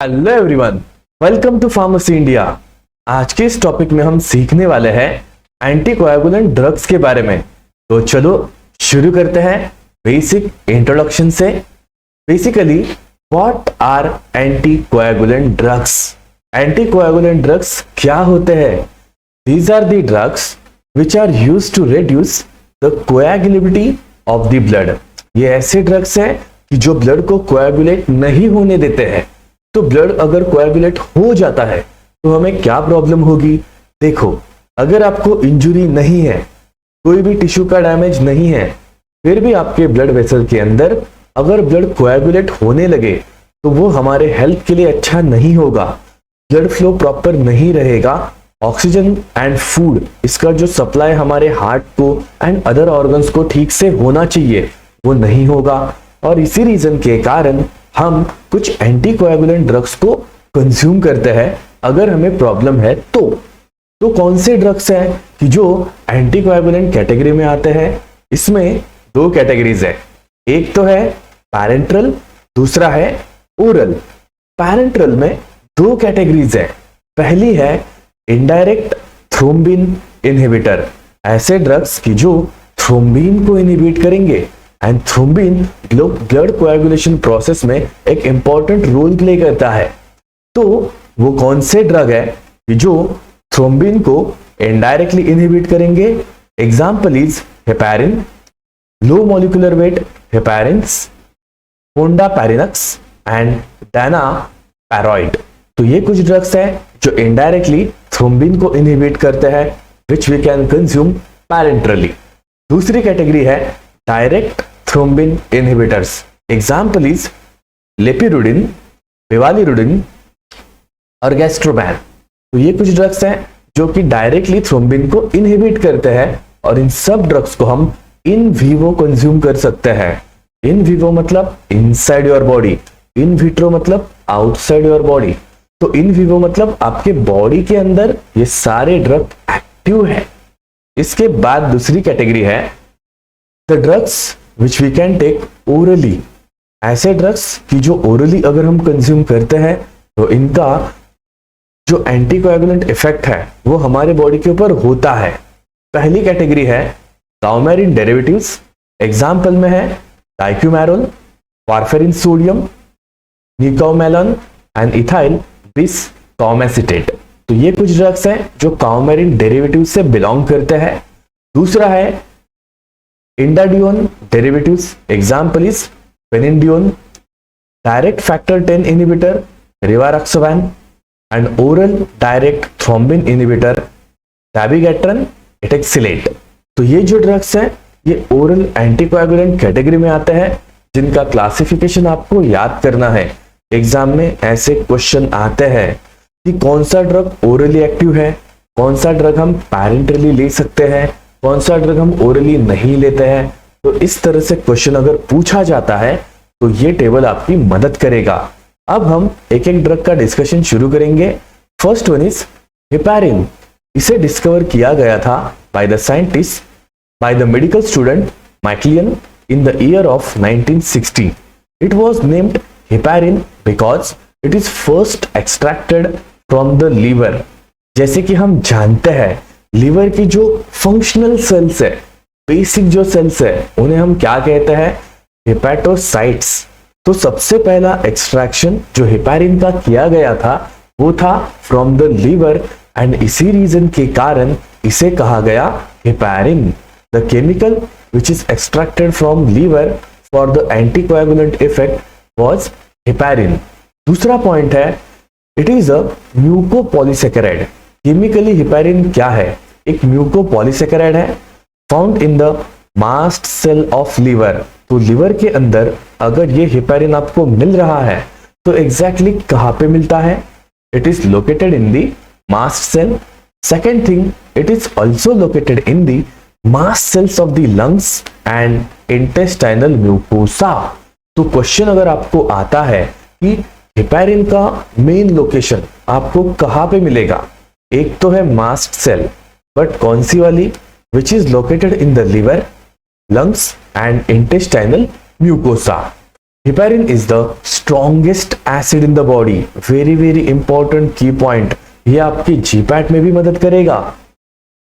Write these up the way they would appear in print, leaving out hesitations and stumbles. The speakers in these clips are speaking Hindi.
Hello everyone, welcome to pharmacy India. आज के इस टॉपिक में हम सीखने वाले हैं एंटीकोएगुलेंट ड्रग्स के बारे में। तो चलो शुरू करते हैं बेसिक इंट्रोडक्शन से। Basically what are anticoagulant drugs? Anticoagulant drugs क्या होते हैं? These are the drugs which are used to reduce the coagulability of the blood. ये ऐसे ड्रग्स हैं कि जो ब्लड को कोएगुलेट नहीं होने देते हैं। तो ब्लड अगर कोएगुलेट हो जाता है तो हमें क्या प्रॉब्लम होगी? देखो, अगर आपको इंजुरी नहीं है, कोई भी टिश्यू का डैमेज नहीं है, फिर भी आपके ब्लड वेसल के अंदर अगर ब्लड कोएगुलेट होने लगे तो वो हमारे हेल्थ के लिए अच्छा नहीं होगा। ब्लड फ्लो प्रॉपर नहीं रहेगा। ऑक्सीजन एंड फूड, इसका जो सप्लाई हमारे हार्ट को एंड अदर ऑर्गन्स को ठीक से होना चाहिए, वो नहीं होगा। और इसी रीजन के कारण हम कुछ एंटीकोएगुलेंट ड्रग्स को कंज्यूम करते हैं अगर हमें प्रॉब्लम है तो कौन से ड्रग्स हैं कि जो एंटीकोएगुलेंट कैटेगरी में आते हैं? इसमें दो कैटेगरीज है। एक तो है पैरेंट्रल, दूसरा है ओरल। पैरेंट्रल में दो कैटेगरीज है। पहली है इनडायरेक्ट थ्रोम्बिन इनहिबिटर, ऐसे ड्रग्स की जो थ्रोम्बिन को इनहिबिट करेंगे। And thrombin blood coagulation process में एक इंपॉर्टेंट रोल प्ले करता है। तो वो कौन से ड्रग है कि जो थ्रोम्बिन को इनडायरेक्टली इनहिबिट करेंगे? Example is heparin, low molecular weight heparins, fondaparinux and danaparoid. तो ये कुछ ड्रग्स है जो इनडायरेक्टली थ्रोम्बिन को इनहिबिट करते हैं, which we can consume parenterally. दूसरी कैटेगरी है direct thrombin inhibitors. Example is lepirudin, bivalirudin और गैस्ट्रोबैन। तो ये कुछ ड्रग्स हैं जो कि डायरेक्टली थ्रोम्बिन को इनहिबिट करते हैं और इन सब ड्रग्स को हम इन विवो कंज्यूम कर सकते हैं। इन विवो मतलब inside your body, in vitro मतलब आउटसाइड योर बॉडी। तो इन विवो मतलब आपके बॉडी के अंदर ये सारे ड्रग एक्टिव है। इसके बाद दूसरी कैटेगरी है the drugs which we can take orally. ऐसे ड्रग्स की जो ओरली अगर हम कंज्यूम करते हैं तो इनका जो एंटीकोएगुलेंट इफेक्ट है वो हमारे बॉडी के ऊपर होता है। पहली कैटेगरी है काउमेरिन डेरिवेटिव्स। एग्जाम्पल में है dicoumarol, warfarin sodium, nicoumalone and ethyl biscoumacetate. तो ये कुछ ड्रग्स हैं जो काउमेरिन डेरिवेटिव से बिलोंग करते हैं। दूसरा है indandione derivatives. Example is phenindione, direct factor 10 inhibitor rivaroxaban and oral direct thrombin inhibitor dabigatran etexilate. तो ये जो ड्रग्स हैं ये ओरल एंटीकोएगुलेंट कैटेगरी में आते हैं, जिनका क्लासिफिकेशन आपको याद करना है। एग्जाम में ऐसे क्वेश्चन आते हैं कि कौन सा ड्रग ओरली एक्टिव है, कौन सा ड्रग हम पैरेंटली ले सकते हैं, कौन सा ड्रग हम ओरली नहीं लेते हैं। तो इस तरह से क्वेश्चन अगर पूछा जाता है तो ये टेबल आपकी मदद करेगा। अब हम एक एक ड्रग का डिस्कशन शुरू करेंगे। First one is heparin. इसे डिस्कवर किया गया था by the scientist, by the medical student McLean in the year of 1960। It was named heparin because it is first extracted from the liver. जैसे कि हम जानते हैं लीवर की जो फंक्शनल सेल्स है, बेसिक जो सेल्स है, उन्हें हम क्या कहते हैं? हेपेटोसाइट्स। तो सबसे पहला एक्सट्रैक्शन जो हेपारिन का किया गया था वो था फ्रॉम द लीवर एंड इसी रीजन के कारण इसे कहा गया heparin. The chemical which is extracted from liver for the anticoagulant effect was heparin. दूसरा पॉइंट है it is a mucopolysaccharide. Chemically heparin क्या है? एक म्यूकोपॉलीसेकेराइड है found in the mast cell of liver. तो लीवर के अंदर अगर ये हेपारिन आपको मिल रहा है तो एग्जैक्टली कहां पे मिलता है? It is located in the mast cell. Second thing, it is also located in the mast cells of the lungs and intestinal mucosa. तो क्वेश्चन अगर आपको आता है कि हेपारिन का मेन लोकेशन आपको कहां पे मिलेगा? एक तो है मास्ट सेल, बट कौन सी वाली? Which is located in the liver, lungs and intestinal mucosa. Heparin is the strongest acid in the body. Very very important key point, ये आपकी जीपैट में भी मदद करेगा।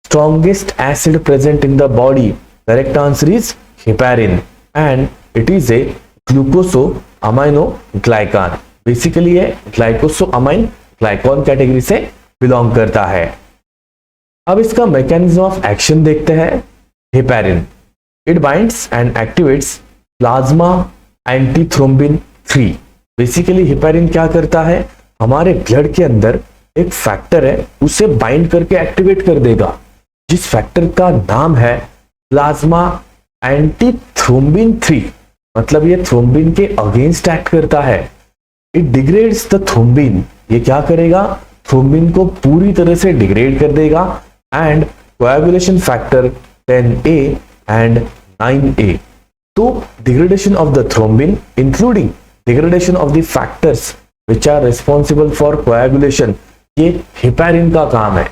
Strongest acid present in the body, correct answer is heparin and it is a glucosaminoglycan. Basically ये ग्लाइकोसो अमाइन ग्लाइकॉन कैटेगरी से बिलोंग करता है। अब इसका मैकेनिज्म ऑफ एक्शन देखते हैं। Heparin, it binds and activates plasma antithrombin 3। Basically heparin क्या करता है, हमारे ब्लड के अंदर एक फैक्टर है उसे बाइंड करके एक्टिवेट कर देगा, जिस फैक्टर का नाम है प्लाज्मा एंटीथ्रोम्बिन 3। मतलब ये थ्रोम्बिन के अगेंस्ट एक्ट करता है। इट डिग्रेड्स द थ्रोम्बिन, ये क्या करेगा, थ्रोम्बिन को पूरी तरह से डिग्रेड कर देगा and coagulation factor 10A and 9A। तो degradation of the thrombin including degradation of the factors which are responsible for coagulation, ये हेपेरिन का काम है।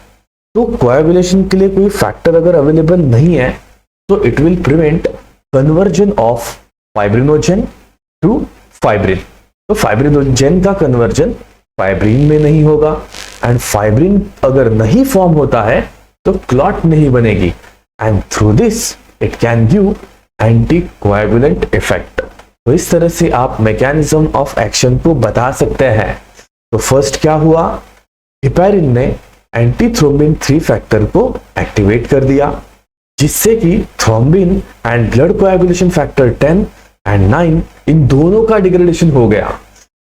तो कोएगुलेशन के लिए कोई फैक्टर अगर अवेलेबल नहीं है तो it will prevent conversion of fibrinogen to fibrin. तो फाइब्रिनोजन का कन्वर्जन फाइब्रिन में नहीं होगा एंड फाइब्रिन अगर नहीं फॉर्म होता है तो क्लॉट नहीं बनेगी and through this it can give anticoagulant effect. तो इस तरह से आप मैकेनिज्म ऑफ एक्शन को बता सकते हैं। तो फर्स्ट क्या हुआ, हेपेरिन ने एंटीथ्रोम्बिन 3 फैक्टर को एक्टिवेट कर दिया, जिससे कि thrombin and blood coagulation factor 10 and 9 इन दोनों का डिग्रेडेशन हो गया,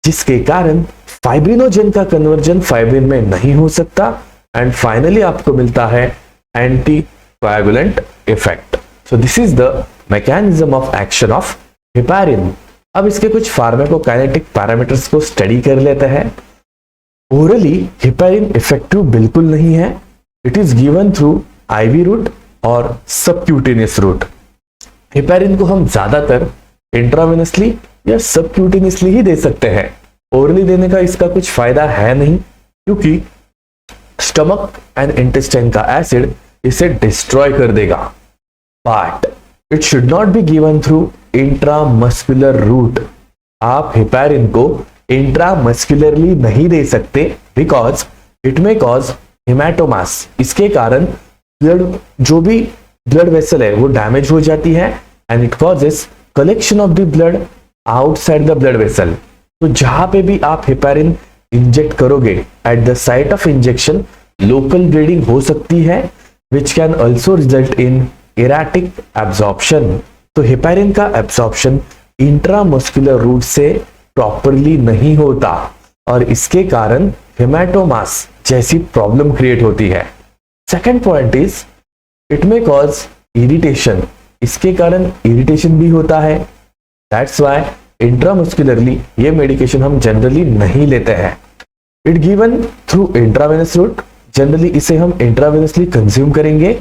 जिसके कारण फाइब्रिनोजन का कन्वर्जन फाइब्रिन में नहीं हो सकता एंड फाइनली आपको मिलता है anticoagulant effect. So this is the mechanism of action of heparin. अब इसके कुछ फार्माकोकाइनेटिक पैरामीटर्स को स्टडी कर लेते हैं। ओरली हेपेरिन इफेक्टिव बिल्कुल नहीं है। It is given through IV route और सबक्यूटेनियस रूट। हेपेरिन को हम ज्यादातर इंट्रावेनसली या सबक्यूटेनियसली ही दे सकते हैं। ओरली देने का इसका कुछ फायदा है नहीं, क्योंकि स्टमक एंड इंटेस्टाइन का एसिड इसे डिस्ट्रॉय कर देगा। But it should not be given through intramuscular route. आप हेपेरिन को इंट्रामस्कुलरली नहीं दे सकते बिकॉज इट मे कॉज हेमाटोमास। इसके कारण ब्लड, जो भी ब्लड वेसल है वो डैमेज हो जाती है and it causes collection of the blood outside the blood vessel. तो जहां पे भी आप हेपेरिन इंजेक्ट करोगे at the site of injection local bleeding हो सकती है which can also result in erratic absorption. तो हेपेरिन का एब्जॉर्प्शन इंट्रामस्कुलर रूट से प्रॉपरली नहीं होता और इसके कारण हेमाटोमास जैसी प्रॉब्लम क्रिएट होती है। Second point is it may cause irritation. इसके कारण इरिटेशन भी होता है। दैट्स वाई इंट्रामस्कुलरली ये मेडिकेशन हम जनरली नहीं लेते हैं। It given through intravenous route. Generally इसे हम इंट्रावेनसली कंज्यूम करेंगे।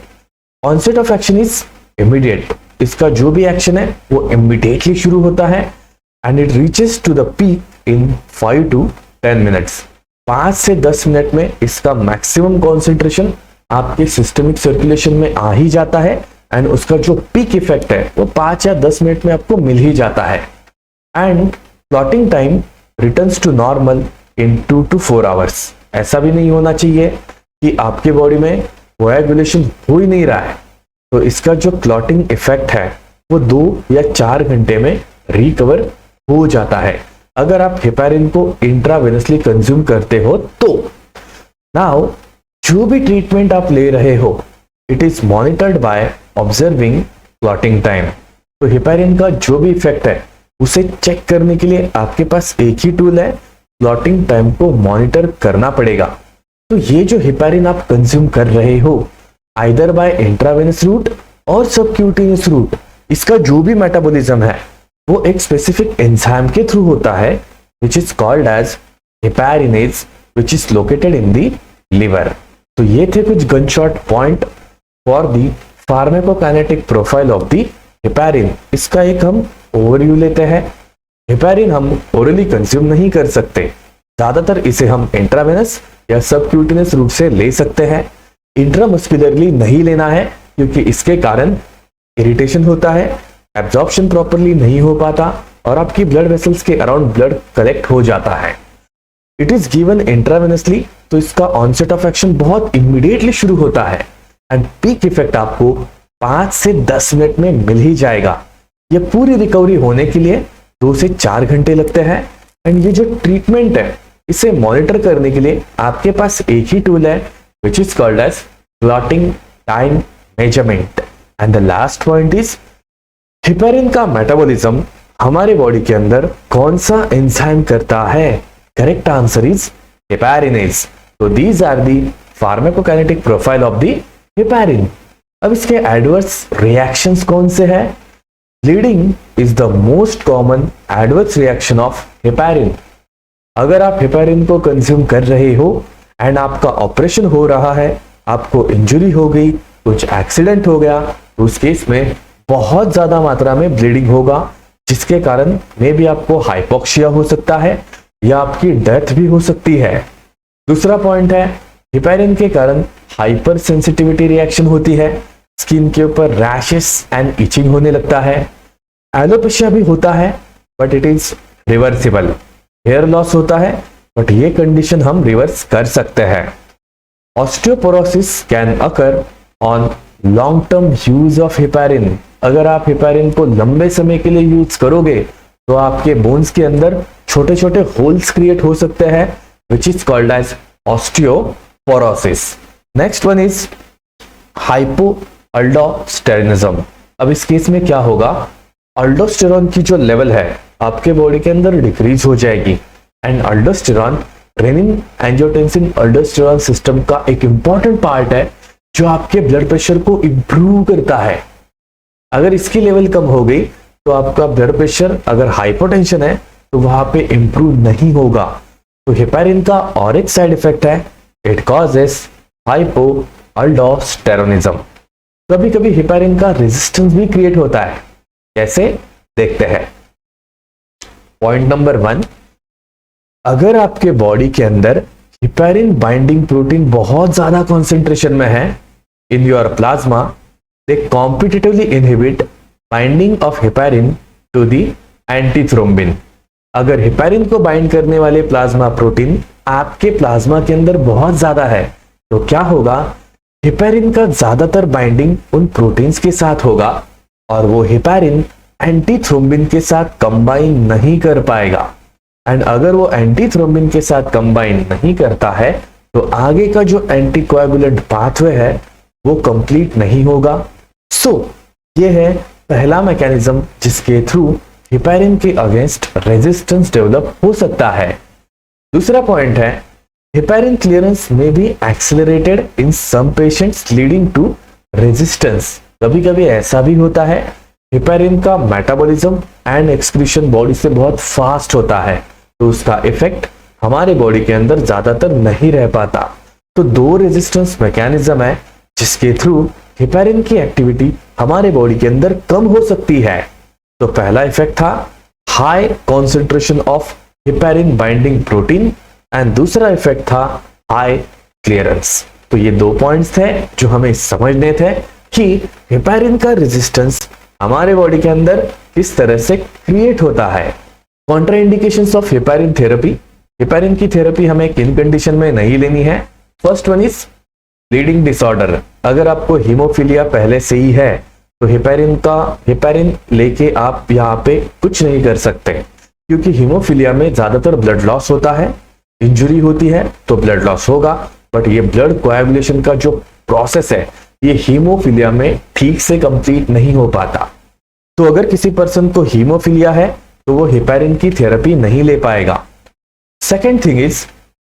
Onset of action is immediate. इसका जो भी एक्शन है वो इमीडिएटली शुरू होता है and it reaches to the peak in 5 to 10 minutes. 5 से 10 मिनट में इसका मैक्सिमम कॉन्सेंट्रेशन आपके सिस्टमिक सर्कुलेशन में आ ही जाता है एंड उसका जो पीक इफेक्ट है वो 5 या 10 मिनट में आपको मिल ही जाता है and clotting time returns to normal in 2 to 4 hours. ऐसा भी नहीं होना चाहिए कि आपके बॉडी में कोएगुलेशन हो ही नहीं रहा है तो इसका जो क्लॉटिंग इफेक्ट है वो 2 या 4 घंटे में रिकवर हो जाता है अगर आप हेपेरिन को इंट्रावेनसली कंज्यूम करते हो तो। नाउ जो भी ट्रीटमेंट आप ले रहे हो it is monitored by observing clotting time. तो हेपेरिन का जो भी इफेक्ट है उसे चेक करने के लिए आपके पास एक ही टूल है, क्लॉटिंग टाइम को मॉनिटर करना पड़ेगा। तो ये जो हेपेरिन आप कंज्यूम कर रहे हो आइदर बाय इंट्रावेनस रूट और सबक्यूटेनियस रूट, इसका जो भी मेटाबॉलिज्म है वो एक स्पेसिफिक एंजाइम के थ्रू होता है which is called as heparinase which is located in the liver. तो ये थे कुछ gunshot point for the pharmacokinetic profile of the heparin. इसका एक हम ओवरव्यू लेते हैं। हेपेरिन हम ओरली कंज्यूम नहीं कर सकते, ज्यादातर इसे हम इंट्रावेनस या सबक्यूटेनियस रूट से ले सकते हैं। इंट्रामस्कुलरली नहीं लेना है क्योंकि इसके कारण इरिटेशन होता है, एब्जॉर्प्शन प्रॉपरली नहीं हो पाता और आपकी ब्लड वेसल्स के अराउंड ब्लड कलेक्ट हो जाता है। इट इज गिवन इंट्रावेनसली, तो इसका ऑनसेट ऑफ एक्शन बहुत इमीडिएटली शुरू होता है एंड पीक इफेक्ट आपको 5 से 10 मिनट में मिल ही जाएगा। ये पूरी रिकवरी होने के लिए 2 से 4 घंटे लगते हैं एंड ये जो ट्रीटमेंट है इसे मॉनिटर करने के लिए आपके पास एक ही टूल है which is called as clotting time measurement. And the last point is heparin का मेटाबॉलिज्म हमारे बॉडी के अंदर कौन सा एंजाइम करता है? Correct answer is heparinase. तो these are the pharmacokinetic profile of the heparin. अब इसके एडवर्स रिएक्शंस कौन से हैं? Bleeding is the most common adverse reaction of heparin. अगर आप हेपेरिन को कंज्यूम कर रहे हो एंड आपका ऑपरेशन हो रहा है, आपको इंजरी हो गई, कुछ एक्सीडेंट हो गया, तो उस केस में बहुत ज्यादा मात्रा में ब्लीडिंग होगा, जिसके कारण मे भी आपको हाइपोक्सिया हो सकता है या आपकी डेथ भी हो सकती है। दूसरा पॉइंट है हेपेरिन के कारण हाइपर सेंसिटिविटी रिएक्शन होती है, स्किन के ऊपर रैशेस एंड इचिंग होने लगता है। एलोपेशिया भी होता है but it is reversible. Hair loss होता है बट ये कंडीशन हम रिवर्स कर सकते हैं। Osteoporosis can occur on long term use of heparin. अगर आप हेपेरिन को लंबे समय के लिए यूज करोगे तो आपके बोन्स के अंदर छोटे छोटे होल्स क्रिएट हो सकते हैं which is called as osteoporosis. Next one is hypoaldosteronism. अब इस केस में क्या होगा, अल्डोस्टेरॉन की जो लेवल है आपके बॉडी के अंदर डिक्रीज हो जाएगी and aldosterone renin angiotensin aldosterone system का एक इंपॉर्टेंट पार्ट है जो आपके ब्लड प्रेशर को इंप्रूव करता है। अगर इसकी लेवल कम हो गई तो आपका ब्लड प्रेशर, अगर हाइपोटेंशन है तो वहां पे इंप्रूव नहीं होगा। तो हेपेरिन का और एक साइड इफेक्ट है, इट कॉजेस हाइपोअल्डोस्टेरोनिज्म। कभी कभी हेपेरिन का रेजिस्टेंस भी क्रिएट होता है। कैसे, देखते हैं। पॉइंट नंबर 1, अगर आपके बॉडी के अंदर हेपेरिन बाइंडिंग प्रोटीन बहुत ज्यादा कॉन्सेंट्रेशन में है in your plasma, they competitively inhibit binding of heparin to the antithrombin. अगर हेपेरिन को बाइंड करने वाले प्लाज्मा प्रोटीन आपके प्लाज्मा के अंदर बहुत ज्यादा है तो क्या होगा, हेपेरिन का ज्यादातर बाइंडिंग उन प्रोटीन्स के साथ होगा और वो हेपेरिन एंटीथ्रोम्बिन के साथ कंबाइन नहीं कर पाएगा। एंड अगर वो एंटीथ्रोम्बिन के साथ कंबाइन नहीं करता है तो आगे का जो एंटीकोएगुलेंट पाथवे है वो कंप्लीट नहीं होगा। सो ये है पहला मैकेनिज्म जिसके थ्रू हेपेरिन के अगेंस्ट रेजिस्टेंस डेवलप हो सकता है। दूसरा पॉइंट है हेपेरिन क्लियरेंस में be accelerated in some patients leading to resistance. कभी कभी ऐसा भी होता है हेपेरिन का मेटाबॉलिज्म एंड एक्सक्रीशन बॉडी से बहुत फास्ट होता है तो उसका इफेक्ट हमारे बॉडी के अंदर ज्यादातर नहीं रह पाता। तो 2 रेजिस्टेंस मैकेनिज्म है जिसके थ्रू हेपेरिन की एक्टिविटी हमारे बॉडी के अंदर कम हो सकती है। तो पहला इफेक्ट था high concentration of heparin binding protein and दूसरा इफेक्ट था हाई क्लियरेंस। तो ये 2 पॉइंट्स थे जो हमें समझने थे कि हेपेरिन का रेजिस्टेंस हमारे बॉडी के अंदर किस तरह से क्रिएट होता है। Contraindications of heparin therapy. Heparin की थेरेपी हमें किन कंडीशन में नहीं लेनी है? First one is bleeding disorder. अगर आपको हीमोफीलिया पहले से ही है तो हेपेरिन लेके आप यहाँ पे कुछ नहीं कर सकते क्योंकि हीमोफीलिया में ज्यादातर ब्लड लॉस होता है, इंजरी होती है तो ब्लड लॉस होगा, बट ये ब्लड कोएगुलेशन का जो प्रोसेस है ये हीमोफीलिया में ठीक से कंप्लीट नहीं हो पाता। तो अगर किसी पर्सन को हीमोफीलिया है तो वो हेपेरिन की थेरेपी नहीं ले पाएगा। Second thing is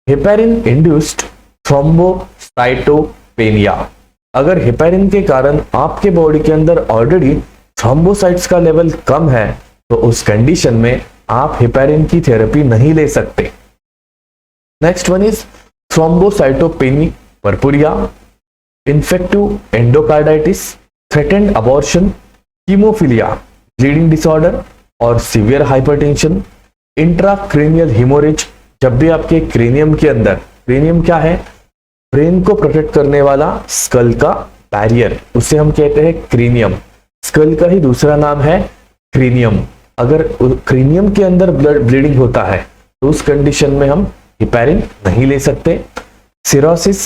heparin induced thrombocytopenia. अगर हेपेरिन के कारण आपके बॉडी के अंदर ऑलरेडी थ्रोम्बोसाइट्स का लेवल कम है तो उस कंडीशन में आप हेपेरिन की थेरेपी नहीं ले सकते। Next one is thrombocytopenic परपुरिया, infective endocarditis, threatened abortion, haemophilia, bleeding disorder और सीवियर हाइपरटेंशन, इंट्राक्रेनियल हेमोरेज। जब भी आपके क्रेनियम के अंदर, क्रेनियम क्या है? ब्रेन को प्रोटेक्ट करने वाला स्कल का बैरियर, उसे हम कहते हैं क्रेनियम। स्कल का ही दूसरा नाम है क्रेनियम। अगर क्रीनियम के अंदर ब्लड ब्लीडिंग होता है तो उस कंडीशन में हम हेपारिन नहीं ले सकते। Cirrhosis,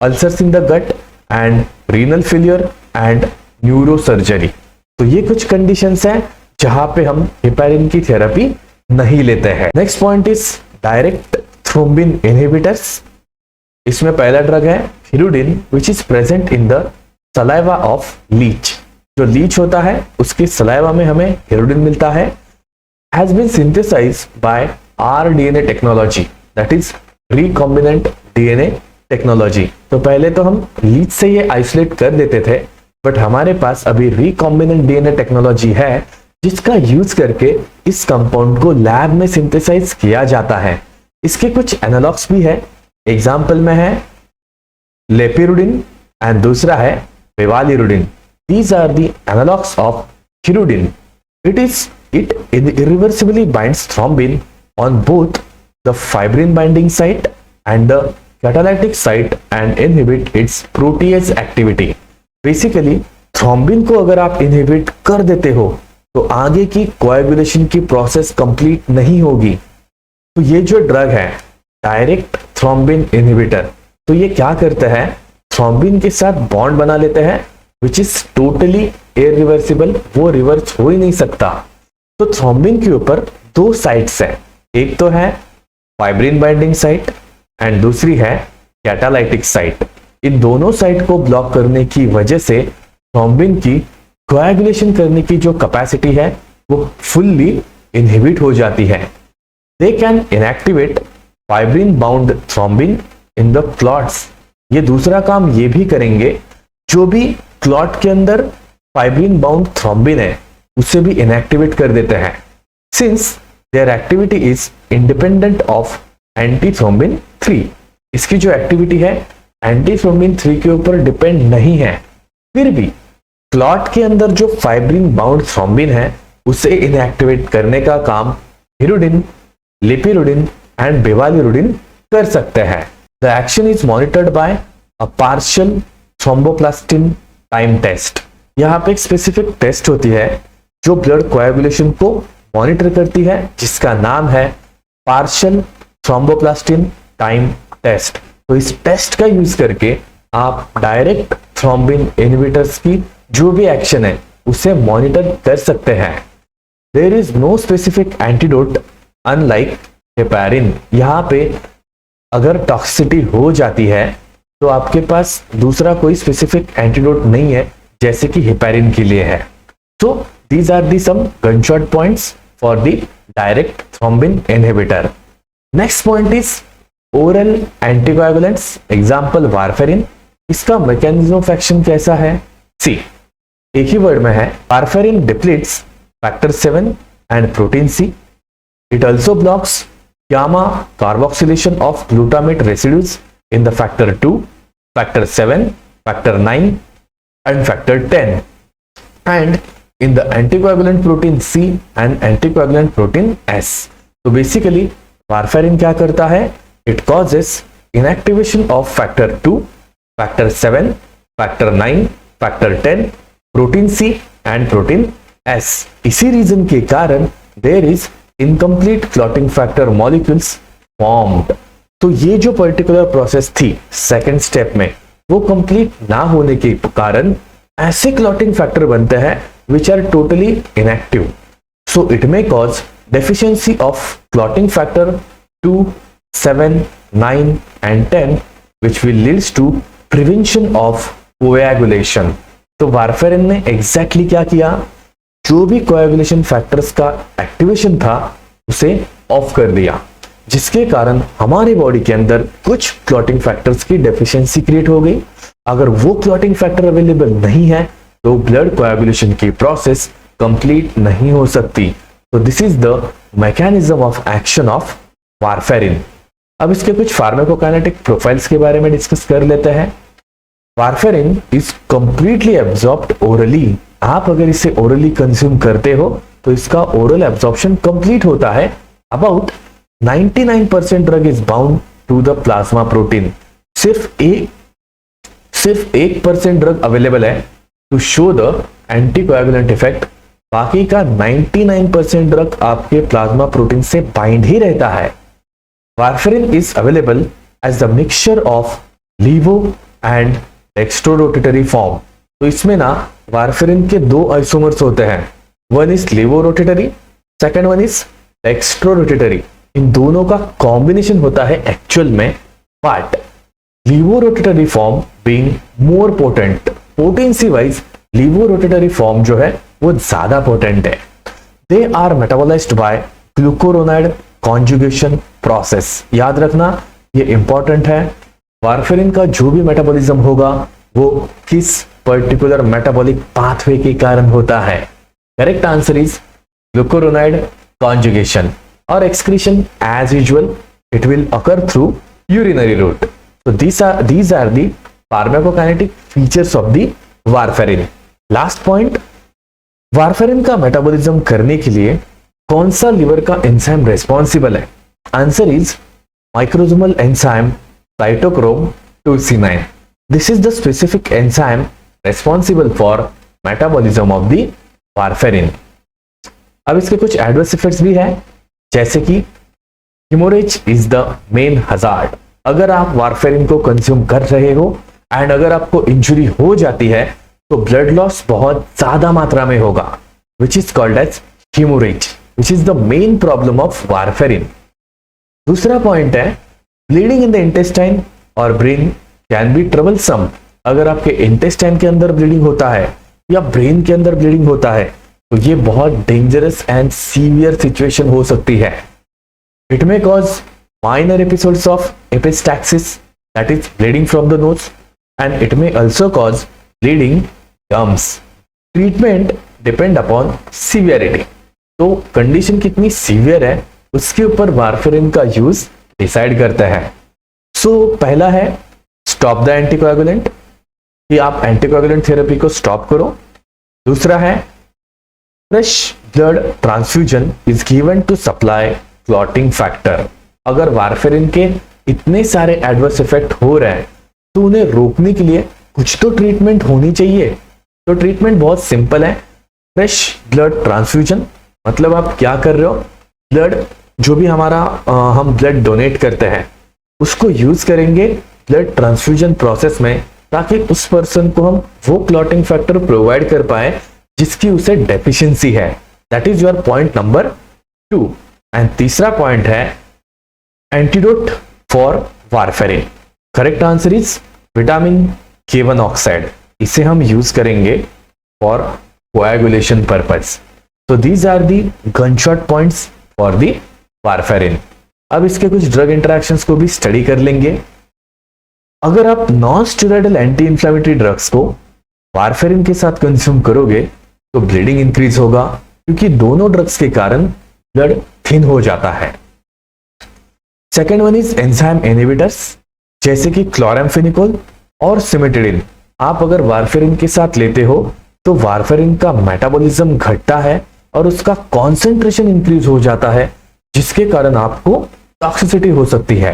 ulcers in the gut and renal failure and neurosurgery, तो ये कुछ कंडीशंस हैं जहां पे हम हेपारिन की थेरेपी नहीं लेते हैं। Next point is direct thrombin inhibitors. इसमें पहला ड्रग है hirudin which is present in the saliva of leech. जो लीच होता है उसके सलाइवा में हमें हिरुडिन मिलता है। Has been synthesized by rDNA technology, that is recombinant DNA technology. तो पहले तो हम लीच से ये आइसोलेट कर देते थे, बट हमारे पास अभी रिकॉम्बिनेंट डीएनए टेक्नोलॉजी है जिसका यूज करके इस कंपाउंड को लैब में सिंथेसाइज किया जाता है। इसके कुछ एनालॉग्स भी है, एग्जाम्पल में है लेपिरुडिन एंड दूसरा है बेवालिरुडिन। These are the analogs of hirudin. It irreversibly binds thrombin on both the fibrin binding site and the catalytic site and inhibit its protease activity. Basically, thrombin को अगर आप inhibit कर देते हो तो आगे की coagulation की प्रोसेस कंप्लीट नहीं होगी। तो ये जो ड्रग है डायरेक्ट थ्रोम्बिन इनहिबिटर, तो ये क्या करते हैं, थ्रोम्बिन के साथ बॉन्ड बना लेते हैं विच इज टोटली इरिवर्सिबल, वो रिवर्स हो ही नहीं सकता। तो थ्रोम्बिन के ऊपर दो साइट्स हैं, एक तो है फाइब्रिन बाइंडिंग साइट एंड दूसरी है कैटालाइटिक साइट। इन दोनों साइट को ब्लॉक करने की वजह से थ्रोम्बिन की कोएगुलेशन करने की जो कैपेसिटी है वो फुल्ली इनहिबिट हो जाती है। They can inactivate fibrin bound thrombin in the clots. ये दूसरा काम ये भी करेंगे, जो भी क्लॉट के अंदर फाइब्रिन बाउंड थ्रोम्बिन है उसे भी इनएक्टिवेट कर देते हैं, since there activity is independent of anti thrombin 3। इसकी जो एक्टिविटी है एंटी थ्रोम्बिन 3 के ऊपर डिपेंड नहीं है। फिर भी क्लॉट के अंदर जो फाइब्रिन बाउंड थ्रोम्बिन है उसे इनएक्टिवेट करने का काम हिरुडिन, लेपिरुडिन एंड बेवालिरुडिन कर सकते हैं। The action is monitored by a partial thromboplastin time test. यहाँ पे एक स्पेसिफिक टेस्ट होती है जो ब्लड कोएगुलेशन को मॉनिटर करती है, जिसका नाम है पार्शियल थ्रोम्बोप्लास्टिन टाइम टेस्ट। तो इस टेस्ट का यूज करके आप डायरेक्ट थ्रोम्बिन इनहिबिटर्स की जो भी एक्शन है उसे मॉनिटर कर सकते हैं। There is no specific antidote unlike heparin. यहाँ पे अगर टॉक्सिसिटी हो जाती है तो आपके पास दूसरा कोई स्पेसिफिक एंटीडोट नहीं है जैसे कि हेपारिन के लिए है। तो these are the some gunshot points for the direct thrombin inhibitor. Next point is oral anticoagulants, example warfarin. इसका मैकेनिज्म ऑफ एक्शन कैसा है, सी एक ही वर्ड में है, warfarin depletes factor 7 and protein C. It also blocks gamma carboxylation of glutamate residues in the factor 2, factor 7, factor 9 and factor 10, and in the anticoagulant protein C and anticoagulant protein S. तो बेसिकली वारफेरिन क्या करता है, it causes inactivation of factor 2, factor 7, factor 9, factor 10, protein C and protein S. इसी रीजन के कारण there is incomplete clotting factor molecules formed. तो ये जो पर्टिकुलर प्रोसेस थी सेकेंड स्टेप में वो कंप्लीट ना होने के कारण ऐसे क्लॉटिंग फैक्टर बनते हैं which are totally inactive. So it may cause deficiency of clotting factor 2, 7, 9 and 10 which will leads to prevention of coagulation. तो वारफेरिन ने एग्जैक्टली क्या किया, जो भी कोएगुलेशन फैक्टर्स का एक्टिवेशन था उसे ऑफ कर दिया, जिसके कारण हमारे बॉडी के अंदर कुछ क्लॉटिंग फैक्टर्स की डेफिशिएंसी क्रिएट हो गई। अगर वो क्लॉटिंग फैक्टर अवेलेबल नहीं है तो ब्लड कोएगुलेशन की प्रोसेस कंप्लीट नहीं हो सकती। तो this is the mechanism of action of warfarin. अब इसके कुछ फार्माकोकाइनेटिक प्रोफाइल्स के बारे में डिस्कस कर लेते हैं। Warfarin is completely absorbed orally. आप अगर इसे ओरली कंज्यूम करते हो तो इसका ओरल एब्जॉर्प्शन कंप्लीट होता है। About 99% drug is bound to the plasma protein. सिर्फ 1% ड्रग अवेलेबल है to show the anticoagulant effect बाकी का 99% ड्रग आपके प्लाज्मा प्रोटीन से बाइंड ही रहता है। Warfarin is available as the mixture of levo and dextrorotatory form. तो इसमें ना वारफेरिन के दो आइसोमर्स होते हैं, one is levorotatory, second one is dextrorotatory. इन दोनों का कॉम्बिनेशन होता है एक्चुअल में, but levorotatory form being more potent, potency wise levorotatory form जो है वो ज्यादा पोटेंट है। They are metabolized by glucuronide conjugation process. याद रखना ये इंपॉर्टेंट है, वारफेरिन का जो भी मेटाबॉलिज्म होगा वो किस पर्टिकुलर मेटाबॉलिक पाथवे के कारण होता है। Correct answer is glucuronide conjugation, और excretion as usual it will occur through urinary route. So these are the pharmacokinetic features of the warfarin. Last point, warfarin का मेटाबॉलिज्म करने के लिए कौन सा लिवर का एंजाइम रेस्पॉन्सिबल है? Answer is microsomal enzyme cytochrome 2C9. This is the specific enzyme responsible for metabolism of the warfarin. अब इसके कुछ एडवर्स इफेक्ट्स भी है, जैसे कि haemorrhage is the main hazard. अगर आप वारफेरिन को कंज्यूम कर रहे हो एंड अगर आपको इंजुरी हो जाती है तो ब्लड लॉस बहुत ज्यादा मात्रा में होगा, which is called as haemorrhage, which is the main problem of warfarin. दूसरा पॉइंट है ब्लीडिंग इन द इंटेस्टाइन और ब्रेन कैन बी ट्रबलसम। अगर आपके इंटेस्टाइन के अंदर ब्लीडिंग होता है या ब्रेन के अंदर ब्लीडिंग होता है तो ये बहुत डेंजरस एंड सीवियर सिचुएशन हो सकती है। It may cause minor episodes of epistaxis, that is bleeding from the nose, and it may also cause bleeding gums. Treatment depend upon severity. तो कंडीशन कितनी सीवियर है उसके ऊपर वारफेरिन का यूज डिसाइड करता है। सो पहला है स्टॉप द एंटीकोएगुलेंट, कि आप एंटीकोएगुलेंट थेरेपी को स्टॉप करो। दूसरा है fresh blood transfusion is given to supply clotting factor. अगर वारफेरिन के इतने सारे एडवर्स इफेक्ट हो रहे हैं तो उन्हें रोकने के लिए कुछ तो ट्रीटमेंट होनी चाहिए। तो ट्रीटमेंट बहुत सिंपल है, फ्रेश ब्लड ट्रांसफ्यूजन। मतलब आप क्या कर रहे हो, ब्लड जो भी हमारा हम ब्लड डोनेट करते हैं उसको यूज करेंगे ब्लड ट्रांसफ्यूजन प्रोसेस में, ताकि उस पर्सन को हम वो क्लॉटिंग फैक्टर प्रोवाइड कर पाए जिसकी उसे डेफिशिएंसी है। That is your point number 2। And तीसरा पॉइंट है antidote for warfarin. Correct answer is vitamin K1 oxide. इसे हम यूज करेंगे फॉर कोएगुलेशन पर्पस। तो these are the gunshot points for the warfarin. अब इसके कुछ ड्रग इंटरेक्शंस को भी स्टडी कर लेंगे। अगर आप non steroidal anti inflammatory drugs को वारफेरिन के साथ कंज्यूम करोगे तो ब्लीडिंग इंक्रीज होगा, क्योंकि दोनों ड्रग्स के कारण ब्लड थिन हो जाता है। Second one is enzyme inhibitors, जैसे कि क्लोराम्फेनिकोल और सिमेटिडिन। आप अगर वारफेरिन के साथ लेते हो तो वारफेरिन का मेटाबॉलिज्म घटता है और उसका कॉन्सेंट्रेशन इंक्रीज हो जाता है, जिसके कारण आपको टॉक्सिसिटी हो सकती है।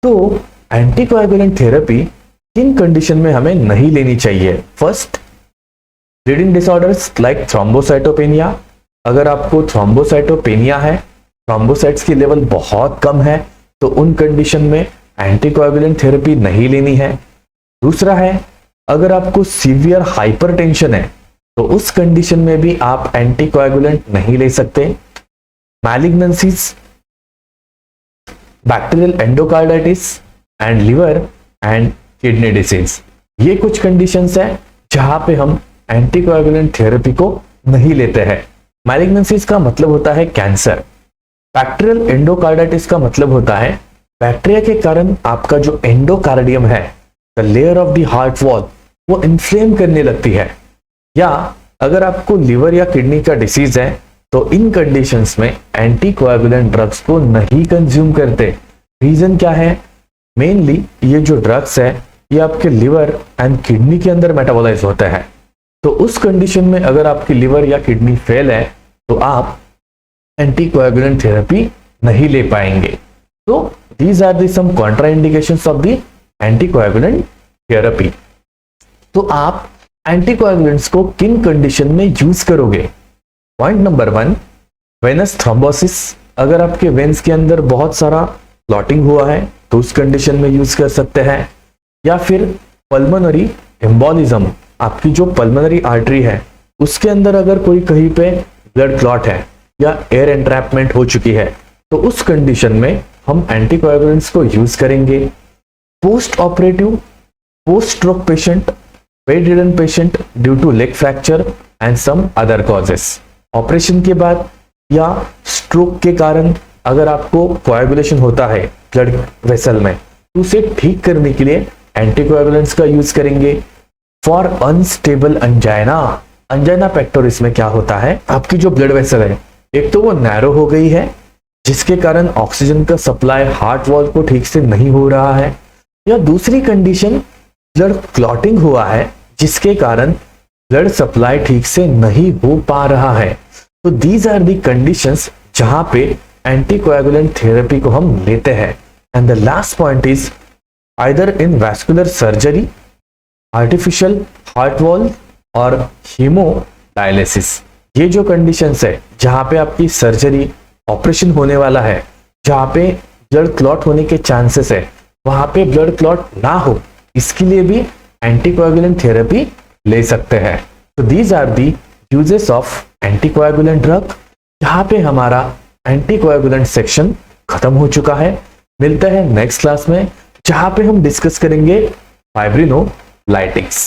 तो एंटीकोएगुलेंट थेरेपी किन कंडीशन में हमें नहीं लेनी चाहिए? First, bleeding disorders like thrombocytopenia. अगर आपको थ्रोम्बोसाइटोपेनिया है, थ्रोम्बोसाइट्स की लेवल बहुत कम है, तो उन कंडीशन में एंटीकोएगुलेंट थेरेपी नहीं लेनी है। दूसरा है अगर आपको सीवियर हाइपरटेंशन है तो उस कंडीशन में भी आप एंटीकोएगुलेंट नहीं ले सकते। Malignancies, bacterial endocarditis and liver and kidney disease, ये कुछ कंडीशंस है जहां पे हम एंटीकोएगुलेंट थेरेपी को नहीं लेते हैं। मैलिग्नेंसीज का मतलब होता है कैंसर। बैक्टीरियल एंडोकार्डाइटिस का मतलब होता है बैक्टीरिया के कारण आपका जो एंडोकार्डियम है, the layer of the heart wall, वो इन्फ्लेम करने लगती है। या अगर आपको लिवर या किडनी का डिसीज है तो इन कंडीशंस में एंटीकोएगुलेंट ड्रग्स को नहीं कंज्यूम करते। रीजन क्या है? मेनली ये जो ड्रग्स है ये आपके लिवर एंड किडनी के अंदर मेटाबोलाइज होता है। तो उस कंडीशन में अगर आपकी लिवर या किडनी फेल है तो आप एंटीकोएगुलेंट थेरेपी नहीं ले पाएंगे। तो these are the some contraindications of the anticoagulant therapy. तो आप एंटीकोएगुलेंट्स को किन कंडीशन में यूज करोगे? Point number 1, venous thrombosis. अगर आपके वेन्स के अंदर बहुत सारा क्लॉटिंग हुआ है तो उस कंडीशन में यूज कर सकते हैं। या फिर पल्मोनरी एम्बोलिज्म, आपकी जो पल्मोनरी आर्टरी है उसके अंदर अगर कोई कहीं पे ब्लड क्लॉट है या एयर एंट्रैपमेंट हो चुकी है तो उस कंडीशन में हम एंटीकोएगुलेंट्स को यूज करेंगे। Post operative, post stroke patient, bedridden patient due to leg fracture and some other causes. Operation के बाद या स्ट्रोक के कारण अगर आपको कोएगुलेशन होता है ब्लड वेसल में तो उसे ठीक करने के लिए एंटीकोएगुलेंट्स का यूज करेंगे। For unstable angina, angina pectoris में क्या होता है, आपकी जो ब्लड वेसल है एक तो वो नैरो हो गई है जिसके कारण ऑक्सीजन का सप्लाई हार्ट वॉल को ठीक से नहीं हो रहा है, या दूसरी कंडीशन ब्लड क्लॉटिंग हुआ है जिसके कारण ब्लड सप्लाई ठीक से नहीं हो पा रहा है। तो दीज आर दी कंडीशंस जहां पे एंटीकोएगुलेंट थेरेपी को हम लेते हैं। And the last point is either in vascular surgery, artificial heart wall और हीमोडायलिसिस। ये जो कंडीशंस है जहां पे आपकी सर्जरी, ऑपरेशन होने वाला है, जहां पे ब्लड क्लॉट होने के चांसेस है, वहां पे ब्लड क्लॉट ना हो इसके लिए भी एंटीकोएगुलेंट थेरेपी ले सकते हैं। तो these are the uses of anticoagulant drug. यहाँ पे हमारा एंटीकोएगुलेंट सेक्शन खत्म हो चुका है। मिलते हैं नेक्स्ट क्लास में जहां पे हम डिस्कस करेंगे फाइब्रिनोलाइटिक्स।